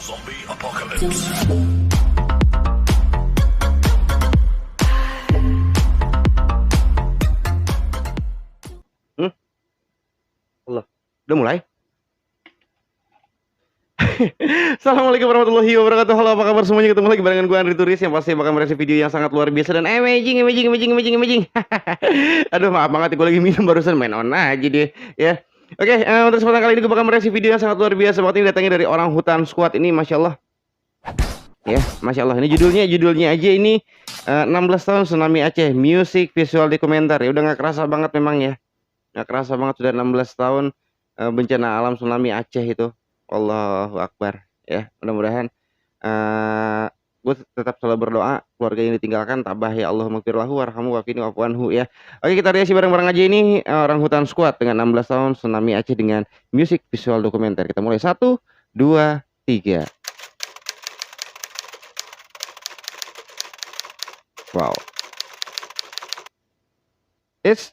Zombie Apocalypse. Allah, udah mulai? Assalamualaikum warahmatullahi wabarakatuh. Halo, apa kabar semuanya? Ketemu lagi barengan gue Andri Turis yang pasti bakal mereview video yang sangat luar biasa dan amazing. Aduh, maaf banget gue lagi minum barusan, main on aja deh ya. Oke, untuk kesempatan kali ini gue bakal mereview video yang sangat luar biasa banget. Ini datangnya dari Orang Hutan Squad. Ini Masya Allah ya, Masya Allah. Ini judulnya aja ini 16 tahun Tsunami Aceh, music visual dokumenter. Ya udah, nggak kerasa banget memang ya, nggak kerasa banget sudah 16 tahun bencana alam tsunami Aceh itu. Allahu Akbar ya. Mudah-mudahan gue tetap selalu berdoa keluarga yang ditinggalkan tabah ya Allah, maghfirlahu warhamu wafini wa'fuanhu ya. Oke, kita reaksi bareng-bareng aja ini Orang Hutan Squad dengan 16 tahun tsunami Aceh dengan music visual dokumenter. Kita mulai 1 2 3. Wow.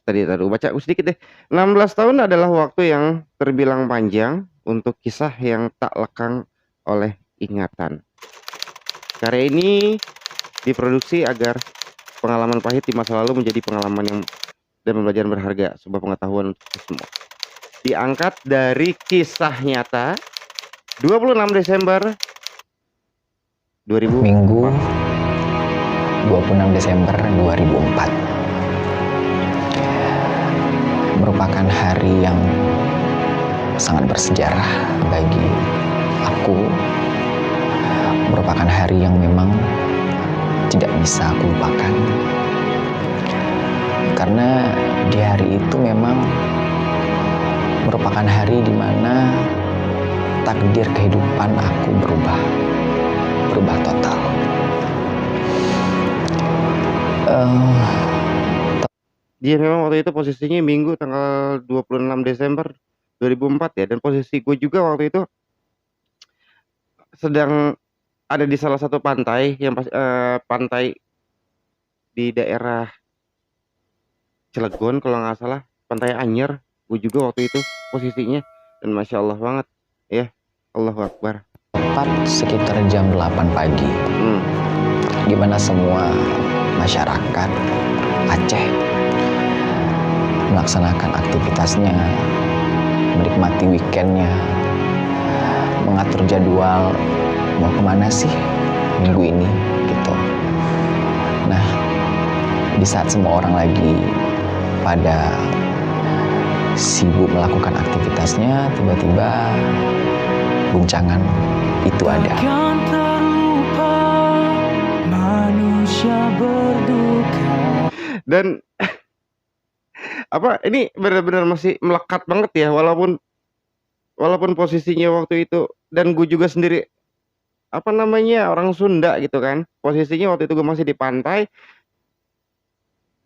Tadi baca sedikit deh. 16 tahun adalah waktu yang terbilang panjang untuk kisah yang tak lekang oleh ingatan. Karya ini diproduksi agar pengalaman pahit di masa lalu menjadi pengalaman yang dan pembelajaran berharga, sebuah pengetahuan untuk kita semua. Diangkat dari kisah nyata 26 Desember 2000 Minggu 26 Desember 2004 merupakan hari yang sangat bersejarah bagi aku. Merupakan hari yang memang tidak bisa aku lupakan, karena di hari itu memang merupakan hari di mana takdir kehidupan aku berubah total. Dia memang waktu itu posisinya Minggu tanggal 26 Desember 2004 ya, dan posisi gue juga waktu itu sedang ada di salah satu pantai yang pantai di daerah Cilegon kalau nggak salah, Pantai Anyer. Gue juga waktu itu posisinya, dan Masya Allah banget ya. Allahu Akbar. Tepat sekitar jam 8 pagi, di mana semua masyarakat Aceh melaksanakan aktivitasnya, menikmati weekendnya, mengatur jadwal mau kemana sih minggu ini gitu. Nah, di saat semua orang lagi pada sibuk melakukan aktivitasnya, tiba-tiba guncangan itu ada. Dan apa ini benar-benar masih melekat banget ya, walaupun posisinya waktu itu, dan gue juga sendiri apa namanya orang Sunda gitu kan, posisinya waktu itu gue masih di pantai,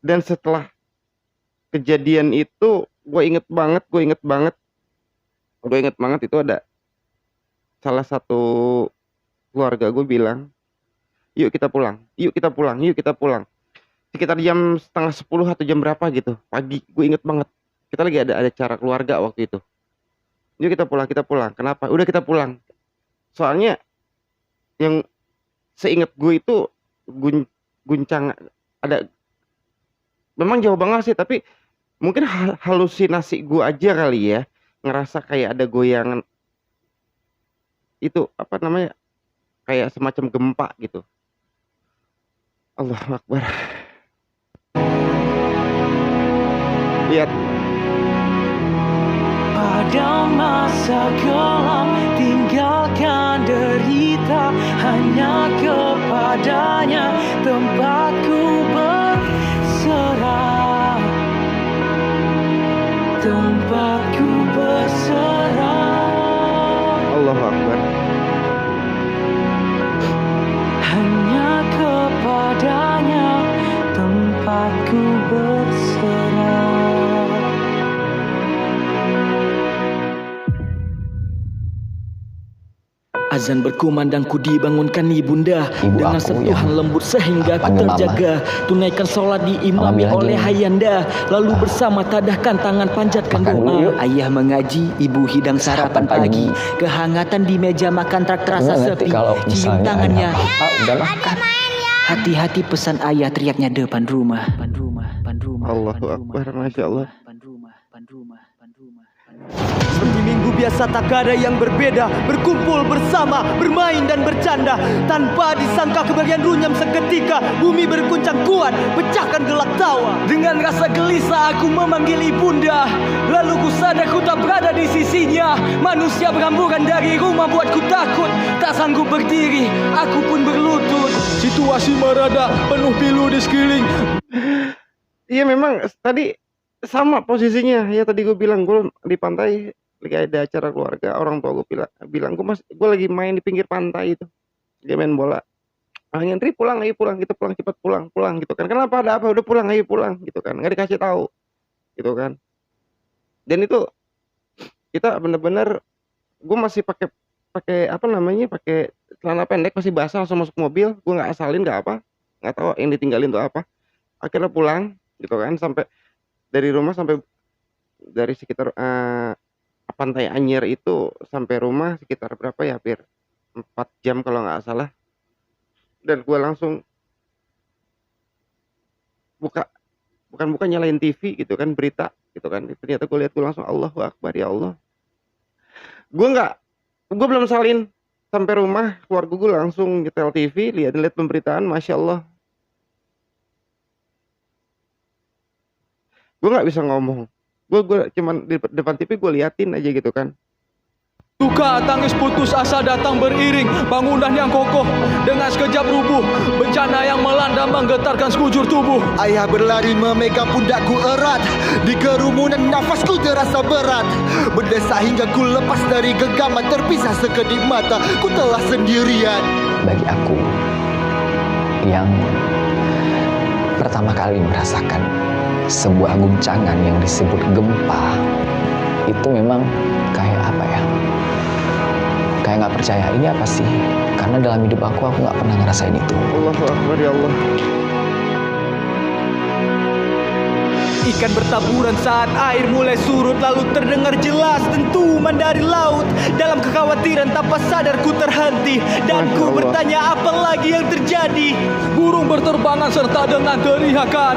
dan setelah kejadian itu gue inget banget itu ada salah satu keluarga gue bilang, yuk kita pulang. Sekitar jam setengah 10 atau jam berapa gitu pagi, gue inget banget. Kita lagi ada acara keluarga waktu itu. Yuk kita pulang. Kenapa? Udah kita pulang. Soalnya yang seingat gue itu guncang ada, memang jauh banget sih, tapi mungkin halusinasi gue aja kali ya, ngerasa kayak ada goyangan itu, apa namanya, kayak semacam gempa gitu. Allahu Akbar. Lihat. Pada masa gelap tinggalkan derita, hanya kepadanya tempatku berserah. Allahu Akbar. Hanya kepadanya tempatku berserah. Azan berkumandang ku dibangunkan ibunda Ibu dengan aku sentuhan yang lembut sehingga ku panggil terjaga. Tunaikan sholat diimami bilang oleh gini, ayanda, lalu bersama tadahkan tangan panjatkan makan dulu doa. yuk. Ayah mengaji, ibu hidang sarapan Sarapan pagi. pagi. Kehangatan di meja makan tak terasa Gimana nanti sepi. kalau Cium misalnya tangannya. ada udah makan. Hati-hati pesan ayah, teriaknya depan rumah. Allahu Akbar, Masya Allah. Seperti minggu biasa tak ada yang berbeda. Berkumpul bersama, bermain dan bercanda. Tanpa disangka kebahagiaan runyam seketika. Bumi berguncang kuat, pecahkan gelak tawa. Dengan rasa gelisah aku memanggil ibunda, lalu ku sadar ku tak berada di sisinya. Manusia berhamburan dari rumah buatku takut. Tak sanggup berdiri, aku pun berlutut. Situasi merada, penuh pilu di sekeliling. Iya memang tadi sama posisinya ya, tadi gue bilang gue di pantai lagi ada acara keluarga, orang tua gue bilang gue lagi main di pinggir pantai itu, dia main bola. Ngantri pulang, ayo pulang gitu, pulang cepat, pulang gitu kan. Kenapa, ada apa, udah pulang, ayo pulang gitu kan, nggak dikasih tahu gitu kan. Dan itu kita bener-bener, gue masih pakai apa namanya, pakai celana pendek, masih basah, langsung masuk mobil. Gue nggak asalin, nggak tahu yang ditinggalin tuh apa. Akhirnya pulang gitu kan, sampai dari rumah, sampai dari sekitar Pantai Anyer itu sampai rumah sekitar berapa ya, hampir 4 jam kalau nggak salah. Dan gue langsung bukan nyalain TV gitu kan, berita gitu kan. Ternyata gue lihat, gue langsung Allahu Akbar, ya Allah. Gue belum salin sampai rumah, keluarga gue langsung nyetel TV, lihat pemberitaan, Masya Allah. Gue nggak bisa ngomong. Gue cuman di depan TV gue liatin aja gitu kan. Duka tangis putus asa datang beriring. Bangunan yang kokoh dengan sekejap rubuh. Bencana yang melanda menggetarkan sekujur tubuh. Ayah berlari memegang pundakku erat. Di kerumunan nafasku terasa berat. Berdesah hingga ku lepas dari genggaman. Terpisah sekedip mata, ku telah sendirian. Bagi aku yang pertama kali merasakan sebuah guncangan yang disebut gempa, itu memang kayak apa ya, kayak nggak percaya ini apa sih, karena dalam hidup aku nggak pernah ngerasain itu. Allahu Akbar, ya Allah. Ikan bertaburan saat air mulai surut. Lalu terdengar jelas dentuman dari laut. Dalam kekhawatiran tanpa sadar ku terhenti. Dan ku bertanya apa lagi yang terjadi. Burung berterbangan serta dengan teriakan.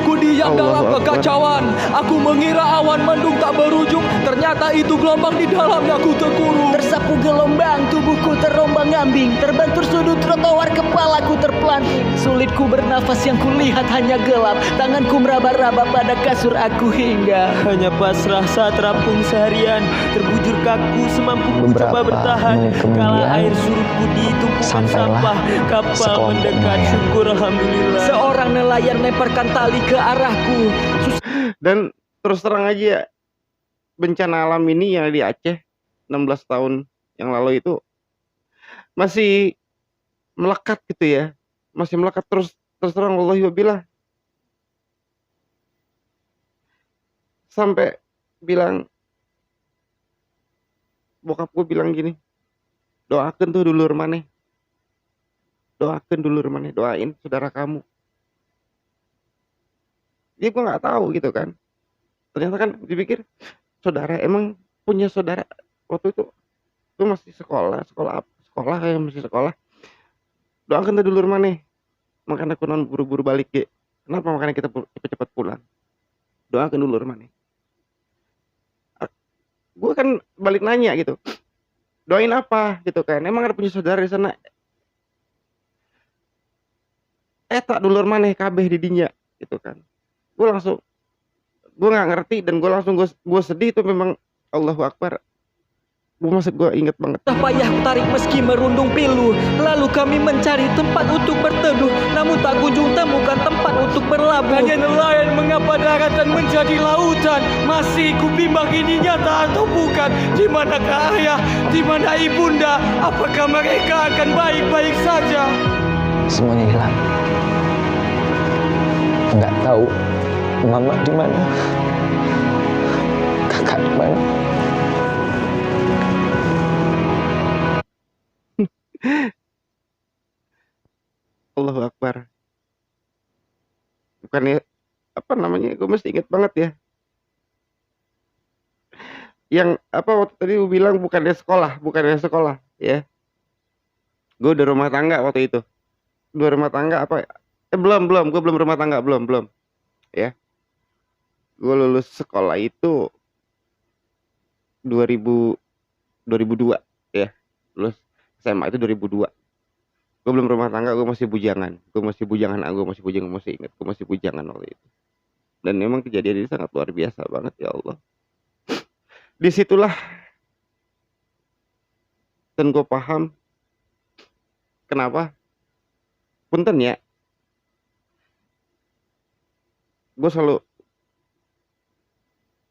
Ku diam dalam kekacauan. Aku mengira awan mendung tak berujung. Ternyata itu gelombang di dalamnya ku terkurung. Tersapu gelombang, tubuhku terombang-ambing. Terbentur sudut trotoar, kepalaku terpelanting. Sulitku bernafas, yang kulihat hanya gelap. Tanganku meraba-raba pada kasur aku hingga hanya pasrah saat rampung seharian. Terbujur kaku semampuku coba bertahan. Kala air surut di tumpukan sampah. Kapal mendekat, syukur alhamdulillah. Seorang nelayan lemparkan tali ke arahku. Dan terus terang aja, bencana alam ini yang di Aceh 16 tahun yang lalu itu masih melekat gitu ya, masih melekat. Terus terang wallahi wabillah, sampai bilang, bokap gue bilang gini, doakan tuh dulur maneh, doain saudara kamu. Ya gue nggak tahu gitu kan, ternyata kan dipikir saudara, emang punya saudara waktu itu masih sekolah kayak masih sekolah. Doakan tuh dulur maneh, makanya aku non buru-buru balik ya. Kenapa? Makanya kita cepet-cepet pulang. Doakan dulur maneh. Gue kan balik nanya gitu, doain apa gitu kan, emang ada punya saudara di sana? Tak dulur maneh kabeh di dinya gitu kan. Gue nggak ngerti, dan gue sedih. Itu memang Allahu Akbar. Gue inget banget. Tak payah tarik meski merundung pilu. Lalu kami mencari tempat untuk berteduh, namun tak kunjung temukan tempat untuk berlabuh. Hanya nelayan mengapa daratan menjadi lautan. Masih ku bimbang ini nyata atau bukan. Di manakah ayah, di mana ibunda? Apakah mereka akan baik-baik saja? Semuanya hilang. Nggak tahu mama di mana, kakak di mana. Allahu Akbar. Bukannya apa namanya? Gue mesti inget banget ya. Yang apa waktu tadi gue bilang bukannya sekolah ya. Gue udah rumah tangga waktu itu. Dua rumah tangga apa? Belum. Gue belum rumah tangga, belum. Ya. Gue lulus sekolah itu 2002 ya. Lulus SMA itu 2002. Gue belum rumah tangga, gue masih bujangan. Gue masih bujangan waktu itu. Dan memang kejadian ini sangat luar biasa banget ya Allah. Disitulah dan gue paham kenapa punten ya, gue selalu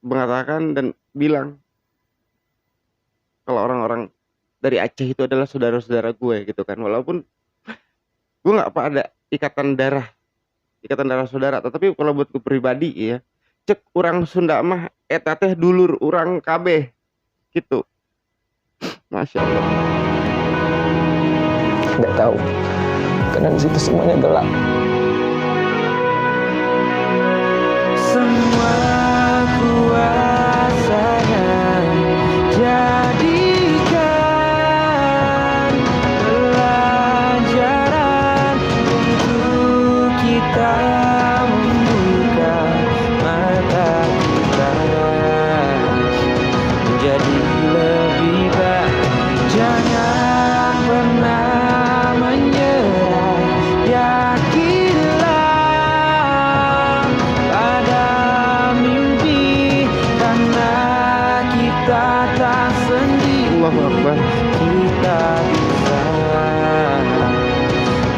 mengatakan dan bilang kalau orang-orang dari Aceh itu adalah saudara-saudara gue gitu kan, walaupun gue nggak apa ada ikatan darah saudara, tetapi kalau buat gue pribadi ya, cek orang Sunda mah eta teh dulur orang kabeh gitu. Masya Allah. Nggak tahu, karena di situ semuanya gelap. Semua kuasanya jadikan pelajaran untuk kita membuka mata kita menjadi lebih baik. Jangan pernah menyerah, yakinlah pada mimpi, karena kita tak sendiri. Allahu Akbar. Kita bisa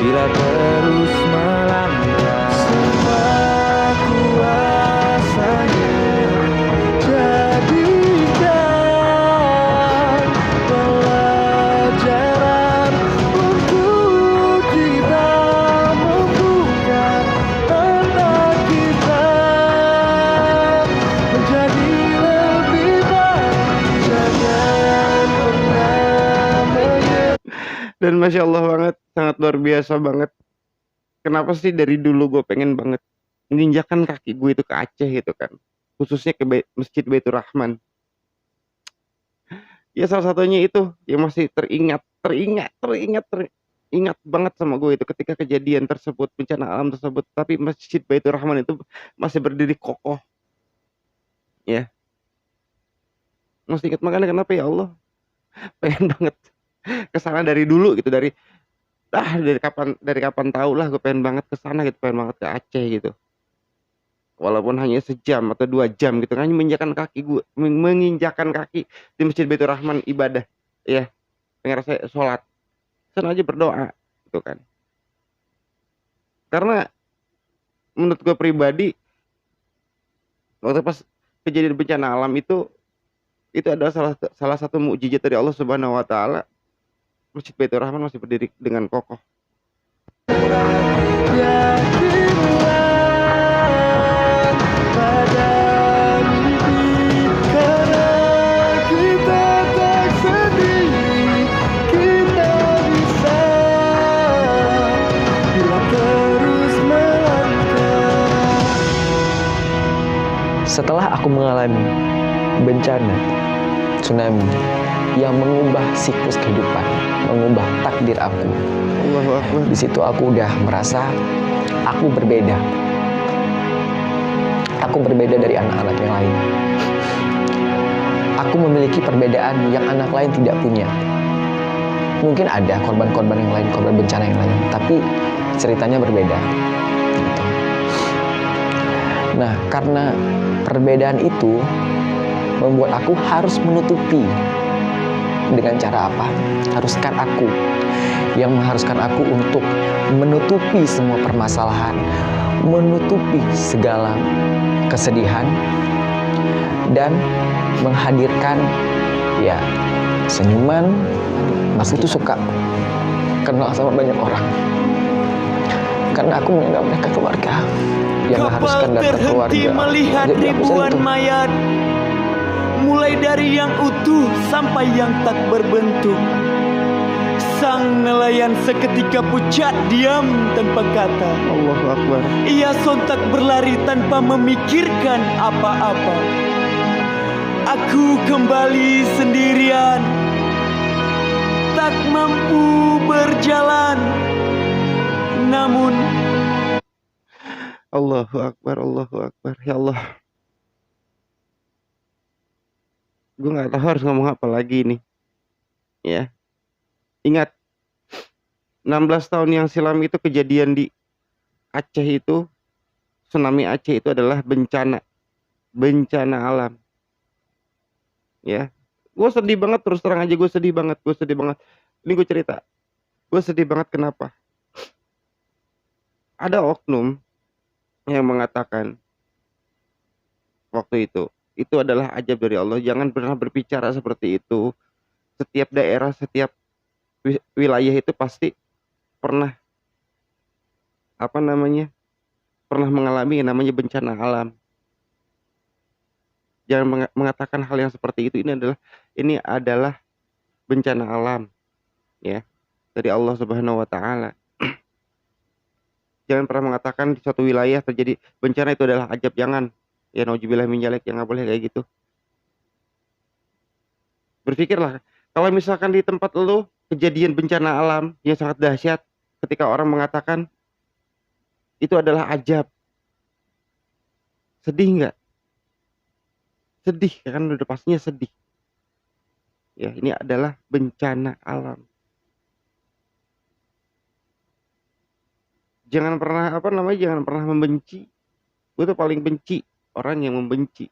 bila terus melangkah. Semua kuasanya jadikan pelajaran untuk kita membuka mata kita menjadi lebih baik. Jangan pernah menyerah. Dan Masya Allah banget, sangat luar biasa banget. Kenapa sih dari dulu gue pengen banget menginjakan kaki gue itu ke Aceh gitu kan, khususnya ke Masjid Baitur Rahman. Ya salah satunya itu yang masih teringat banget sama gue itu ketika kejadian tersebut, bencana alam tersebut, tapi Masjid Baitur Rahman itu masih berdiri kokoh. Ya. Masih ingat, makanya kenapa ya Allah pengen banget kesana dari dulu gitu, dari kapan tahu lah gue pengen banget kesana gitu, pengen banget ke Aceh gitu, walaupun hanya sejam atau 2 jam gitu kan, menginjakan kaki di Masjid Baitur Rahman, ibadah ya, pengen saya sholat sana aja, berdoa gitu kan. Karena menurut gue pribadi waktu pas kejadian bencana alam itu adalah salah satu mukjizat dari Allah Subhanahu wa taala. Masjid Baitur Rahman masih berdiri dengan kokoh. Yakinlah pada mimpi, karena kita tak sendiri. Kita bisa bila terus melangkah. Setelah aku mengalami bencana, tsunami yang mengubah siklus kehidupan, mengubah takdir aku. Allahu Akbar. Di situ aku udah merasa aku berbeda. Aku berbeda dari anak-anak yang lain. Aku memiliki perbedaan yang anak lain tidak punya. Mungkin ada korban-korban yang lain, korban bencana yang lain, tapi ceritanya berbeda. Gitu. Nah, karena perbedaan itu membuat aku harus menutupi. Dengan cara apa? Mengharuskan aku untuk menutupi semua permasalahan, menutupi segala kesedihan, dan menghadirkan ya senyuman. Aku tuh suka kenal sama banyak orang karena aku menganggap mereka keluarga yang mengharuskan datang keluarga. Terhenti melihat Jadi aku ribuan sentuh. mayat, mulai dari yang utuh sampai yang tak berbentuk. Sang nelayan seketika pucat diam tanpa kata. Allahu Akbar. Ia sontak berlari tanpa memikirkan apa-apa. Aku kembali sendirian, tak mampu berjalan. Namun Allahu Akbar, Allahu Akbar. Ya Allah. Gue nggak tahu harus ngomong apa lagi nih. Ya. Ingat, 16 tahun yang silam itu kejadian di Aceh itu, tsunami Aceh itu adalah bencana alam. Ya. Gue sedih banget, terus terang aja gue sedih banget. Ini gue cerita. Gue sedih banget kenapa? Ada oknum yang mengatakan waktu itu adalah ajab dari Allah. Jangan pernah berbicara seperti itu. Setiap daerah, setiap wilayah itu pasti pernah pernah mengalami yang namanya bencana alam. Jangan mengatakan hal yang seperti itu. Ini adalah bencana alam, ya, dari Allah Subhanahu wa taala. Jangan pernah mengatakan di suatu wilayah terjadi bencana itu adalah ajab. Jangan. Ya, nauzubillah min dzalik, yang nggak boleh kayak gitu. Berpikirlah, kalau misalkan di tempat lu kejadian bencana alam yang sangat dahsyat, ketika orang mengatakan itu adalah ajab, sedih nggak? Sedih, kan udah pastinya sedih. Ya, ini adalah bencana alam. Jangan pernah membenci. Gue tuh paling benci orang yang membenci.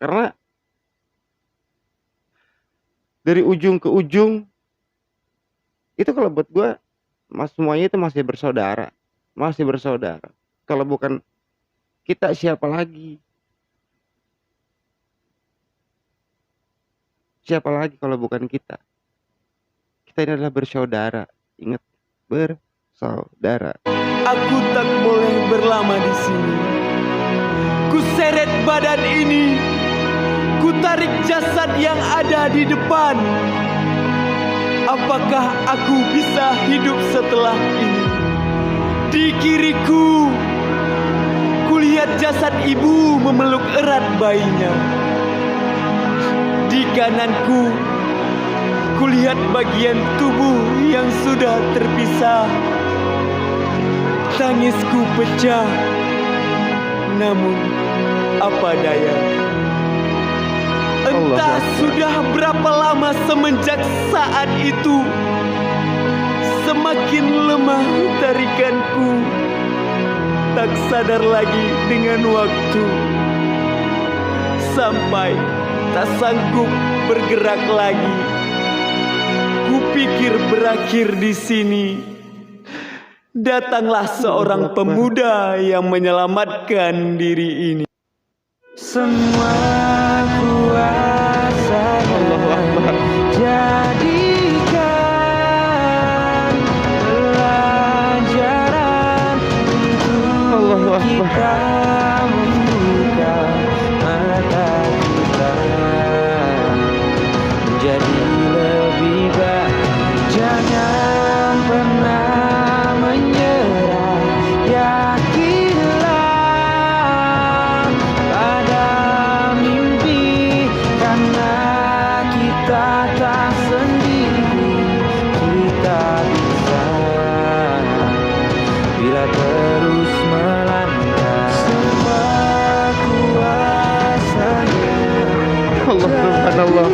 Karena dari ujung ke ujung itu kalau buat gue semuanya itu masih bersaudara. Kalau bukan kita, siapa lagi? Siapa lagi kalau bukan kita? Kita ini adalah bersaudara. Ingat, bersaudara. aku tak boleh berlama di sini. Ku seret badan ini, ku tarik jasad yang ada di depan. Apakah aku bisa hidup setelah ini? Di kiriku, kulihat jasad ibu memeluk erat bayinya. Di kananku, kulihat bagian tubuh yang sudah terpisah. Tangisku pecah, namun apa daya. Entah sudah berapa lama semenjak saat itu, semakin lemah tarikanku, tak sadar lagi dengan waktu, sampai tak sanggup bergerak lagi. Kupikir berakhir di sini. Datanglah seorang pemuda yang menyelamatkan diri ini. Semua kuasanya jadikan pelajaran untuk kita membuka mata kita menjadi lebih baik. Jangan pernah menyerah, yakinlah pada mimpi, karena kita tak sendiri, kita bisa bila terus melangkah. Semua kuasanya Allah subhanallah.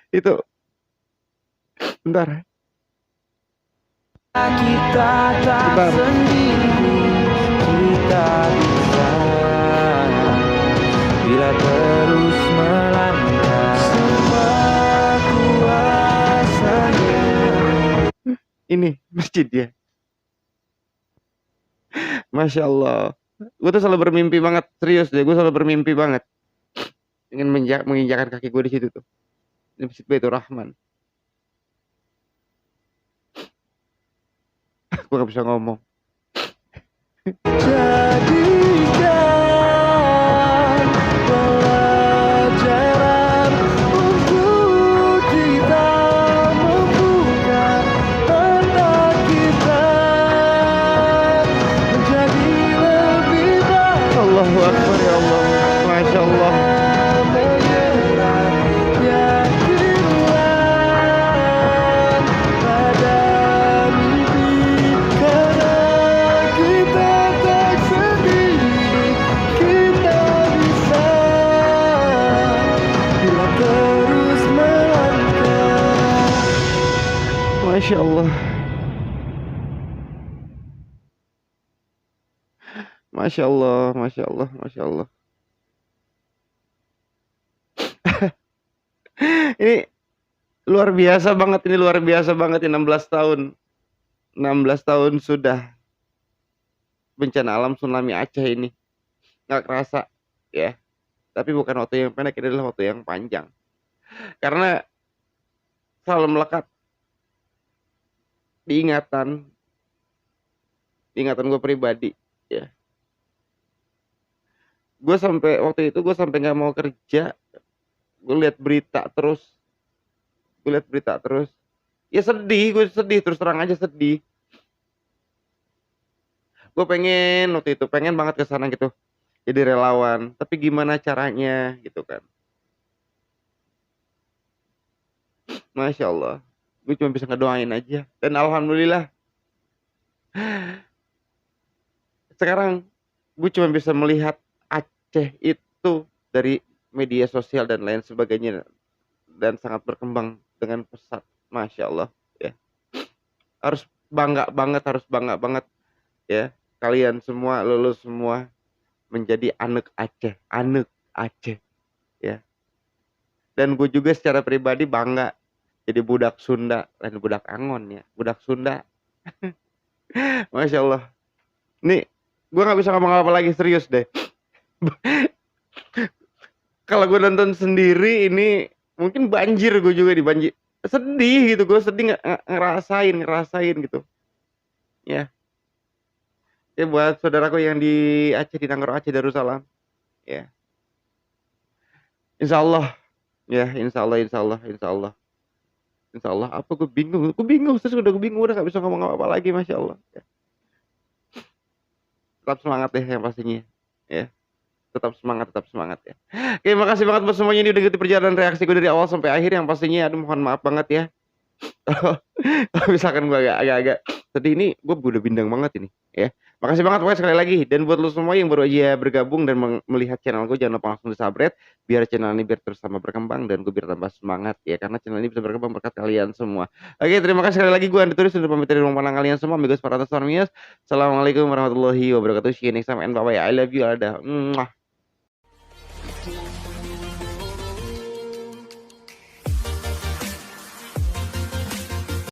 Itu bentar. kita tak Bentar. sendiri, kita bisa bila terus melangkah. Semua kuasanya. Ini masjidnya. Masya Allah. Gue tuh selalu bermimpi banget, serius deh. Gue selalu bermimpi banget ingin menginjakan kaki gue di situ tuh. Ini Masjid Baitur Rahman. Gue gak bisa ngomong. Jadikan pelajaran untuk kita Masya Allah. Masya Allah, Masya Allah, Masya Allah. Ini luar biasa banget, ini luar biasa banget, ini 16 tahun. 16 tahun sudah bencana alam tsunami Aceh ini. Nggak kerasa, ya. Tapi bukan waktu yang pendek, ini adalah waktu yang panjang. Karena selalu melekat di ingatan gue pribadi, ya. Gue sampai waktu itu gue sampai nggak mau kerja. Gue lihat berita terus. Ya sedih, gue sedih, terus terang aja sedih. Gue waktu itu pengen banget ke sana gitu. Jadi relawan, tapi gimana caranya gitu kan. Masya Allah. Gue cuma bisa ngedoain aja. Dan alhamdulillah. Sekarang gue cuma bisa melihat Aceh itu dari media sosial dan lain sebagainya. Dan sangat berkembang dengan pesat. Masya Allah. Ya. Harus bangga banget. Ya. Kalian semua, lulus semua. Menjadi anak Aceh. Ya. Dan gue juga secara pribadi bangga. Jadi budak Sunda. Lain budak Angon ya. Budak Sunda. Masya Allah. Nih. Gue gak bisa ngomong apa lagi, serius deh. Kalau gue nonton sendiri ini mungkin banjir, gue juga di banjir. Sedih gitu, gue sedih ngerasain gitu. Ya. Ya buat saudaraku yang di Aceh, di Nanggro Aceh Darussalam. Ya. Insya Allah. Ya, insya Allah. Apa gue bingung, terus udah gak bisa ngomong apa-apa lagi, Masya Allah. Ya. Tetap semangat deh yang pastinya. Ya. Tetap semangat ya. Oke, makasih banget buat semuanya ini udah ngikutin perjalanan reaksi gue dari awal sampai akhir. Yang pastinya aduh mohon maaf banget ya. Kalau misalkan gue agak sedih ini, gue udah bindang banget ini ya. Makasih banget pokoknya sekali lagi. Dan buat lo semua yang baru aja bergabung dan melihat channel gue, jangan lupa langsung di-subscribe biar channel ini biar terus sama berkembang dan gue biar tambah semangat ya, karena channel ini bisa berkembang berkat kalian semua. Oke, terima kasih sekali lagi. Gue Andri Turis sudah pamit dari rumah pandang kalian semua. Amigos para Assalamualaikum warahmatullahi wabarakatuh. See you next time and bye bye. I love you. Ada.